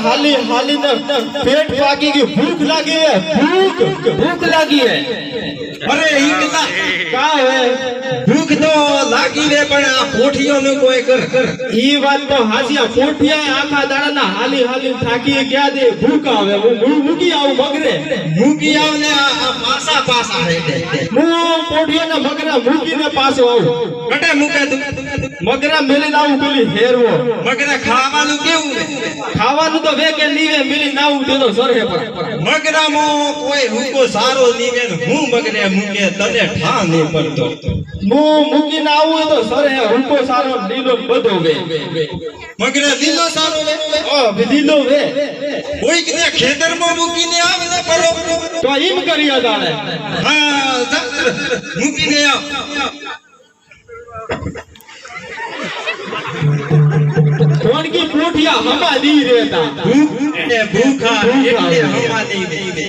हाली हाली ने पेट पाकी की भूख लगी है भूख लगी है अरे इतना का है भूख तो लागी रे पण आ पोठियो ने कोई कर ई बात तो हासिया पोठिया आखा दाड़ा ना हाली हाली थाकी क्या दे भूख आवे वो मुकी आऊ मगरे मुकी आव ने आ पासा पासा है मु पोठिया ने मगरे मुकी ने पासो आऊ कटे मुके तू मगरा मेली नाऊ बोली हेरवो मगरा खावानु केવું रे ખાવાનું તો વે કે નીવે મિલી નાવું દેતો સરહે પર मगरा मो कोई हुको सारो नीवे હું मगरे मुके तने ठा नहीं पड़तो મુ મુકી ના આવું તો સરહે હુંકો સારો લીલો બધો વે मगरे लीलो सारो वे ઓ લીલો વે कोई के खेतर में मुकी ने आवे ना परो તો ઈમ કરીયા દાડે हां मुकी ने आ કોણ કી પોઠિયા હમા દી રહેતા भूखा એટલે હમા नहीं दे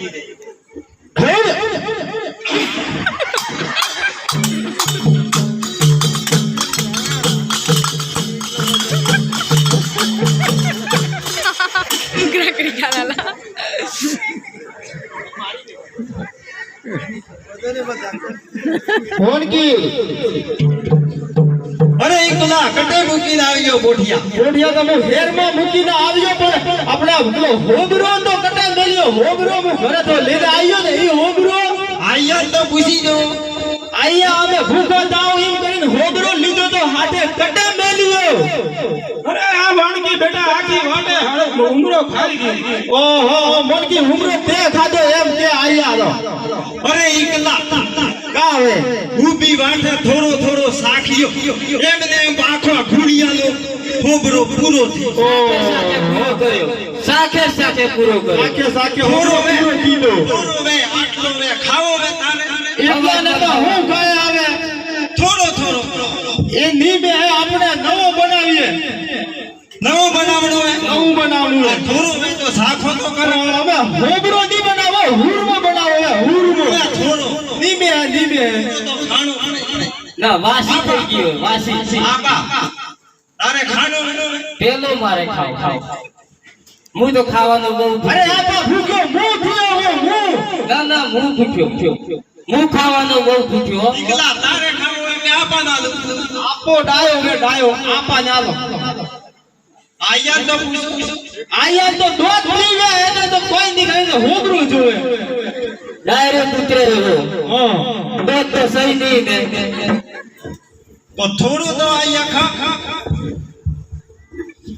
કોણ કી अरे इकला कटे मुकी ना आवियो पोठिया પોઠિયા તમે ફેર માં મૂકીને આવ્યો પણ આપણા પેલો હોબરો તો કટા મેલ્યો હોબરો હું ઘરે તો લઈને આવ્યો ને ઈ હોબરો आया तो पूछी जो આયા અમે ભૂખા દાવ એમ કરીને હોબરો લીધો તો હાથે કટા મેલ્યો अरे आ वाणकी बेटा आखी वाटे हड़े उमरो खाई गई ઓહો મોનકી હુમરો તે ખાધો એમ કે આયા રો अरे इकला કા હવે ऊबी वाटे थोड़ो थोड़ो साखियो एमने आखो घुड़िया लो होबरो पूरो थी ઓહો કર્યો સાખે સાખે પૂરો કર્યો સાખે સાખે થોડો વે કીધો થોડો वे आटलो वे खाओ वे ताने એટલા ને તો હું ખાય આવે थोड़ो थोड़ो એ ની બે આપણે નવો બનાવીએ नवो बनावड़ो वे નવું બનાવવું आ थोड़ो वे तो साखो तो करो અમે હોબરો ની બનાવો હુરમો બનાવો હુરમો वे थोड़ो ની બે तो खानो पड़े ના વાસી થઈ ગયો વાસી आपा तारे खानो बनो પેલો મારે ખાવ હું તો ખાવાનું બહુ અરે આપા ભૂખ્યો મું થયો હું ના હું ભૂખ્યો હું ખાવાનું બહુ ભૂખ્યો इकला तारे खाओ वे मैं आपा ना दो આપો ડાયો આપા નાલો आया तो पूछो આયા તો દોત પીવે એને તો કોઈ નીકળીને હોબરું જોવે ડાયરેક્ટ ઉતરે રહ્યો હા દોત તો સહી નહીં દે तो थोड़ो तो आया खा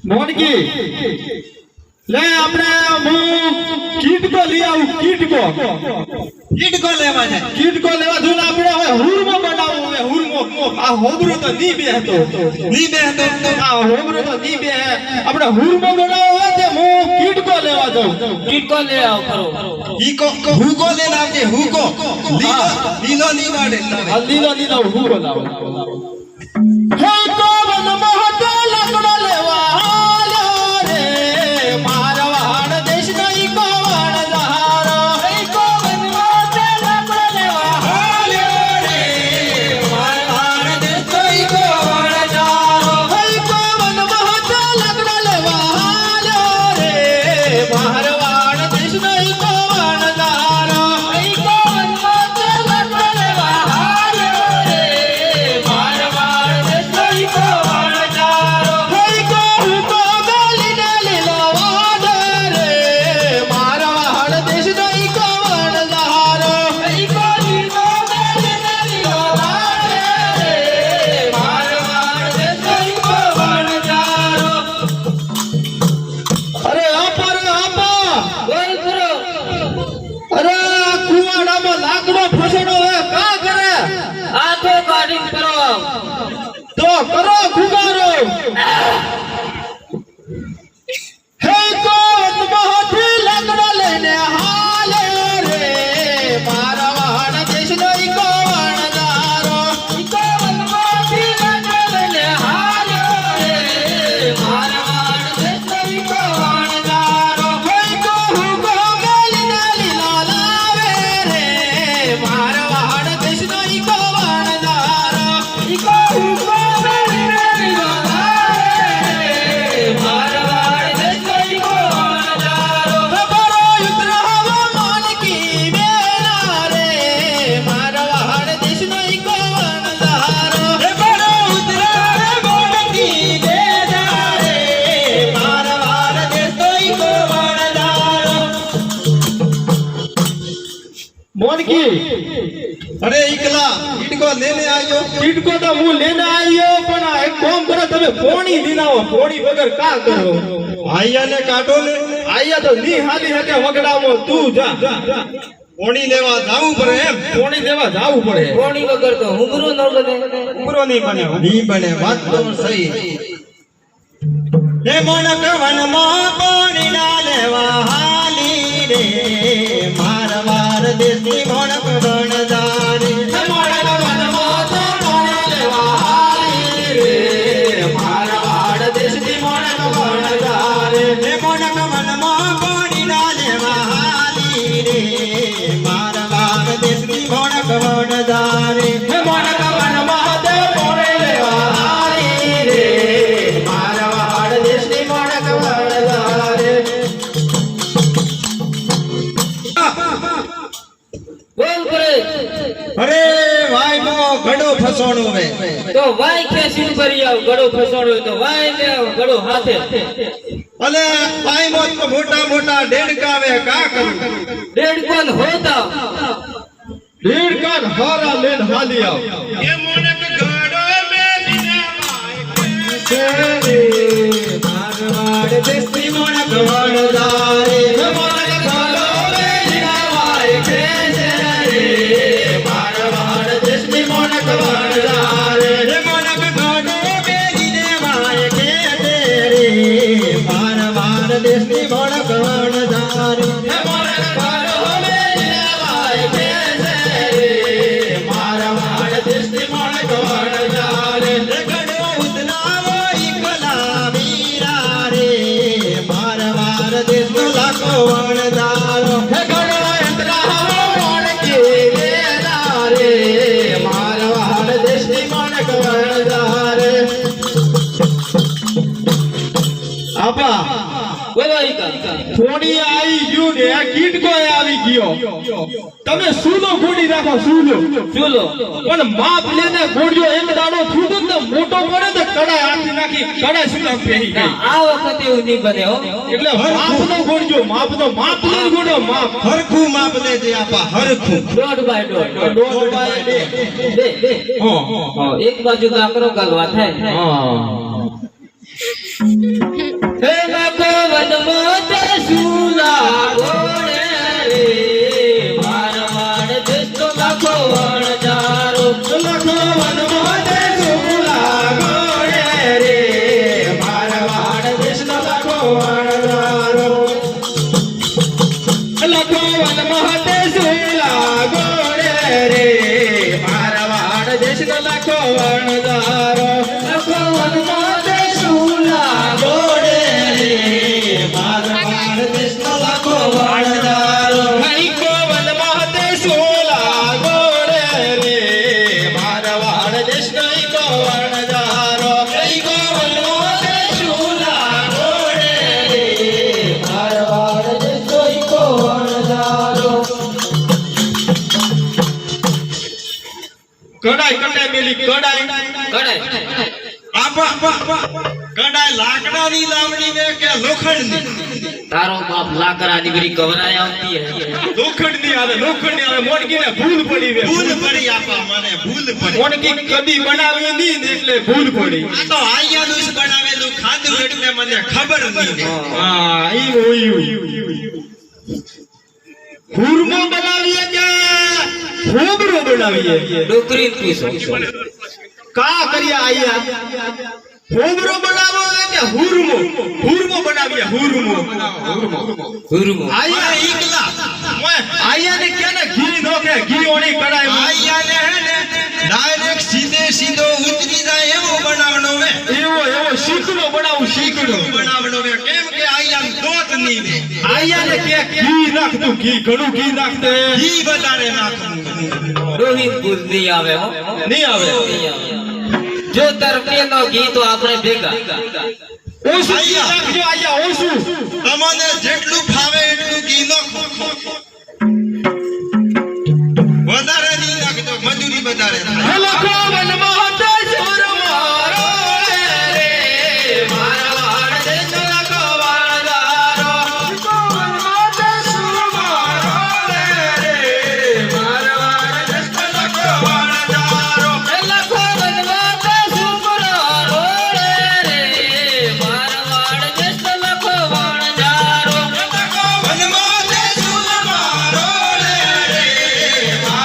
મોનકી લે આપણે હું કીટકો લઈ આવું કીટકો ईट को लेवा जाए કીટકો લેવા જોને આપણે હવે હુરમો બનાવવો હવે હુરમો આ હોબરો તો ની બે હતો नी बे तो આ હોબરો તો ની બે આપણે હુરમો બનાવવો હોય તે હું કીટકો લેવા જાઉં કીટકો લે આવ કરો ही को हुको लेना के हुको लीलो लीलो नी वाडे આ લીલો હુરો લાવો હે કોવન મહતો લકડો લેવા હાલ્યો રે મારવાડ દેશ નહીં કોવણ જહારો હે કોવન મહતો લકડો લેવા હાલ્યો રે મારવાડ દેશ નહીં કોવણ જહારો હે કોવન મહતો લકડો લેવા હાલ્યો રે મારવાડ દેશ નહીં કોવણ જહારો હે કોવન મહતો લકડો લેવા હાલ્યો રે મારવાડ મોનકી અરે ઈકલા ઈટકો લેને આવ્યો ચીટકો તો હું લેને આવ્યો પણ આ એક કામ કરો તમે પોણી લીનાવો પોણી વગર કા કરો આયાને કાઢો ને આયા તો ની હાલી હકે વગડાવો તું જા પોણી લેવા જાવું પડે એમ પોણી દેવા જાવું પડે કોણી વગર તો હુમરો ન બને પૂરો નહીં બને નહીં બને વાત તો સહી હે મોણક વનમાં પોણી ના લેવા હાલી રે મારવાર દેશની મોણક વણદારી મોણક વનમાં તો પોણી લેવા હાલી રે મારવાડ દેશની મોણક વણદારે હે મોણક વનમાં પોણી ના લેવા હાલી રે મારવાર દેશની મોણક વણદારી હે મોણક વનમાં તો પોણી લેવા હાલી રે મારવાડ દેશની મોણક વણદારે બોલ કરે અરે ભાઈ નો ઘડો ફસોણો વે તો વાય ખેસી કરી આવ ગળો ફસોડો તો વાય લે આવ ગળો હાથે અલે ભાઈ મોત તો મોટા મોટા ડેડકા વે કા કરું ડેડ કોણ હોતા ભીડ કાન હારા લેન હાલી આવ એ મોણક ઘડો મેલીને મારવાડ દેશની મોણક વણદારે હે મોણક ઘડો મેલીને વાય ખેંચે રે મારવાડ દેશની મોણક વણદારે હે મોણક ઘડો મેલીને વાય ખેતે રે મારવાડ દેશની મોણક વણદારે હે મોણક ઘડો મેલીને વાય ખેંચે રે મારવાડ દેશની મોણક વણદારે ઘડો ઉતલાવો ઈકલા વીરા રે મારવાડ દેશનો લાખો વણદારો હે ઘડો અંતરાવો મોણકી લેનારે મારવાડ દેશની મોણક વણદારે આપા બોલો ઈકા થોડી આવી ગયું ને આ કીટકો આવી ગયો તમે સૂલો ગોડી રાખો સૂલો ચૂલો પણ માપ લેને ગોળ્યો એક દાડો થૂતો ને મોટો પડે તો કડાઈ આખી નાખી કડાઈ સુલા પેહી ગઈ આ વખતે એવું નહીં બને હો એટલે માપનો ગોળ્યો માપનો માપ લે ગોળ્યો માપ હરખું માપ દેજે આપા હરખું દોઢ બાય દોઢ દોઢ બાય બે બે હા એક બાજુ કાકરો ગાલવા થાય હા હે નાકો વનમાં તે સુલા ગોળે રે મારવાડ દેશનો લાખો વણજારો લખો વનમાં તે સુલા ગોળે રે મારવાડ દેશનો લખો વણદારો લખો વનમાં તે સુલા ગોળે રે મારવાડ દેશનો લખો વણદારો લખો વનમાં તે સુલા ગોળે રે મારવાડ દેશનો લખો વણદારો હૈકો વનમાં તે સુલા ગોળે રે મારવાડ દેશનો હૈકો વણદારો હૈકો વનમાં તે સુલા ગોળે રે મારવાડ દેશનો હૈકો વણદારો કડાઈ કટાઈ મેલી કડાઈ કડાય આપા કડાઈ લાકડાની લાવણી વે કે લોખંડની તારો બાપ લાકડા નીકળી કવરાય આવતી હે લોખંડની આવે મોણકીને ભૂલ પડી વે ભૂલ પડી આપા મને ભૂલ પડી મોણકી કદી બનાવી નહીં ને એટલે ભૂલ પડી આ તો આયાનું જ બનાવેલું ખાધું એટલે મને ખબર નહીં હા ઈ હોયું હુરમો બનાવીએ કે હોબરો બનાવીએ ડોકરી પૂછો કા કર્યા આયા હોબરો બનાવો કે હુરમો બનાવીએ હુરમો હુરમો આયા ઈકલા આયાને કેને ઘી નો કે ઘી ઓણી કડાઈ આયાને હે ને ડાયરેક્ટ સીધો ઉતરી જાય એવો બનાવવાનો વે એવો શીકડો બનાવું શીકડો બનાવવાનો વે કેમ કે આયા દોત નહીં રે આયાને કે ઘી નાખ તું ઘી ઘણું ઘી નાખ દે ઘી વધારે નાખવું રોહિત બુદ્ધ નહીં આવે હો નહીં આવે નહીં આવે. જો તરફેનો ઘી તો આપણે ભેગા ઓછું ઘી નાખજો આયા ઓછું તમને જેટલું ફાવે એટલું